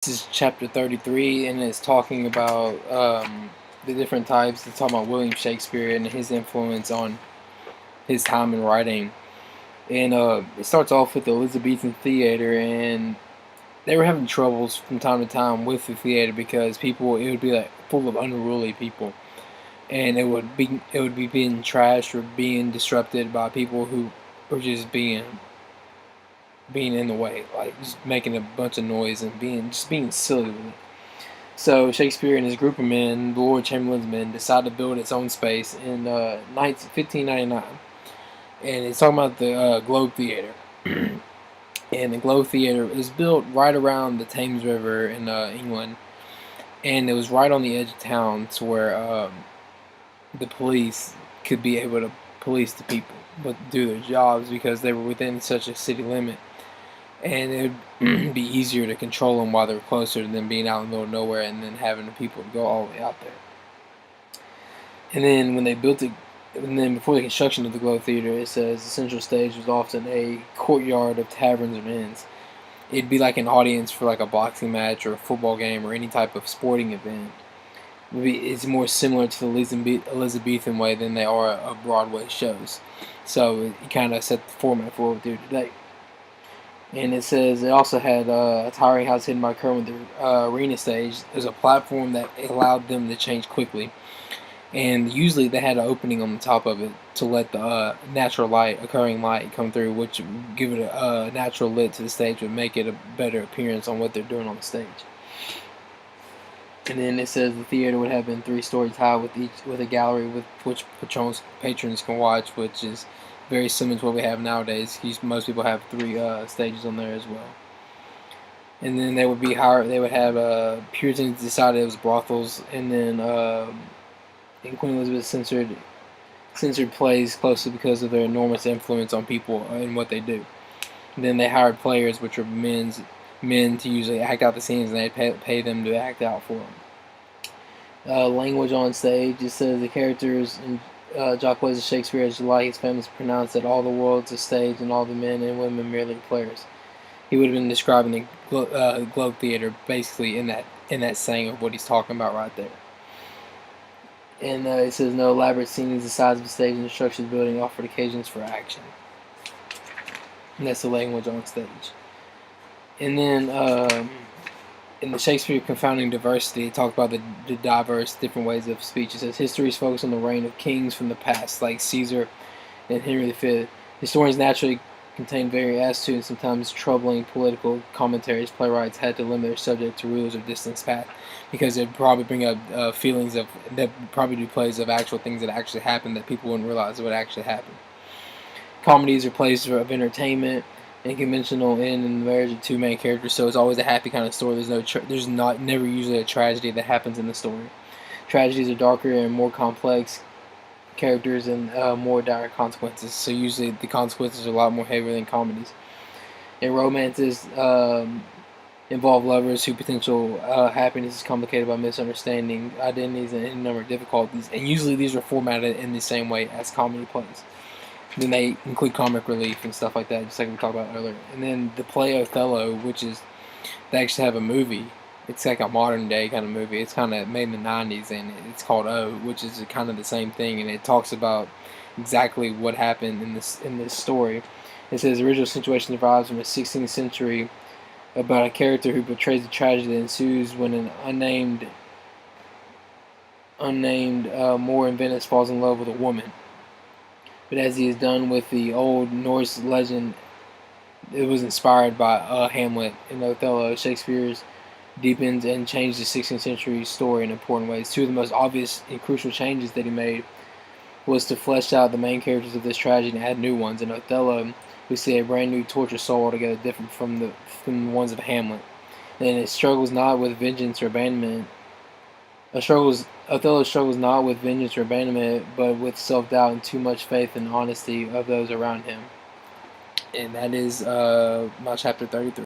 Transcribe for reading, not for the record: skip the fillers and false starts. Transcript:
This is chapter 33, and it's talking about the different types. It's talking about William Shakespeare and his influence on his time in writing. And it starts off with the Elizabethan theater, and they were having troubles from time to time with the theater because it would be like full of unruly people, and it would be being trashed or being disrupted by people who were just being in the way, like just making a bunch of noise and being silly with it. So Shakespeare and his group of men, the Lord Chamberlain's men, decided to build its own space in 1599, and it's talking about the Globe Theater. And the Globe Theater is built right around the Thames River in England, and it was right on the edge of town to where the police could be able to police the people, but do their jobs because they were within such a city limit, and it would be easier to control them while they're closer than being out in the middle of nowhere and then having the people go all the way out there. And then when they built it, and then before the construction of the Globe Theater, it says the central stage was often a courtyard of taverns and inns. It'd be like an audience for like a boxing match or a football game or any type of sporting event. It's more similar to the Elizabethan way than they are of Broadway shows. So it kind of set the format for what we do today. And it says it also had a towering house hidden by curtain with the arena stage. There's a platform that allowed them to change quickly. And usually they had an opening on the top of it to let the natural light, occurring light, come through, which would give it a natural lit to the stage, would make it a better appearance on what they're doing on the stage. And then it says the theater would have been 3 stories high with a gallery with which patrons can watch, which is very similar to what we have nowadays. Most people have 3 stages on there as well. And then they would be higher. They would have Puritans decided it was brothels, and then and Queen Elizabeth censored plays closely because of their enormous influence on people and what they do. And then they hired players, which are men to usually act out the scenes, and they pay them to act out for them. Language on stage, it says the characters in Jacques of Shakespeare, as like his famous pronounced that all the world's a stage and all the men and women merely players. He would have been describing the Globe Theater basically in that saying of what he's talking about right there. And it says no elaborate scenes, the size of the stage and the structure of the building offered occasions for action. And that's the language on stage. And then in the Shakespeare Confounding Diversity, it talks about the diverse different ways of speech. It says history is focused on the reign of kings from the past, like Caesar and Henry V. Historians naturally contain very astute and sometimes troubling political commentaries. Playwrights had to limit their subject to rulers of distant past because it'd probably bring up feelings of that probably do plays of actual things that actually happened that people wouldn't realize would actually happen. Comedies are plays of entertainment and conventional in the marriage of 2 main characters, so it's always a happy kind of story. There's never usually a tragedy that happens in the story. Tragedies are darker and more complex characters and more dire consequences, so usually the consequences are a lot more heavier than comedies. And romances involve lovers whose potential happiness is complicated by misunderstanding, identities, and any number of difficulties, and usually these are formatted in the same way as comedy plays. Then they include comic relief and stuff like that, just like we talked about earlier. And then the play Othello, which is, they actually have a movie. It's like a modern day kind of movie. It's kind of made in the 90s, and it's called O, which is kind of the same thing, and it talks about exactly what happened in this story. It says the original situation derives from the 16th century about a character who portrays the tragedy that ensues when an unnamed Moor in Venice falls in love with a woman. But as he is done with the old Norse legend, it was inspired by Hamlet and Othello. Shakespeare's deepens and changed the 16th century story in important ways. 2 of the most obvious and crucial changes that he made was to flesh out the main characters of this tragedy and add new ones. In Othello, we see a brand new tortured soul altogether different from the ones of Hamlet. And it struggles not with vengeance or abandonment. Othello struggles not with vengeance or abandonment, but with self-doubt and too much faith in the honesty of those around him. And that is my chapter 33.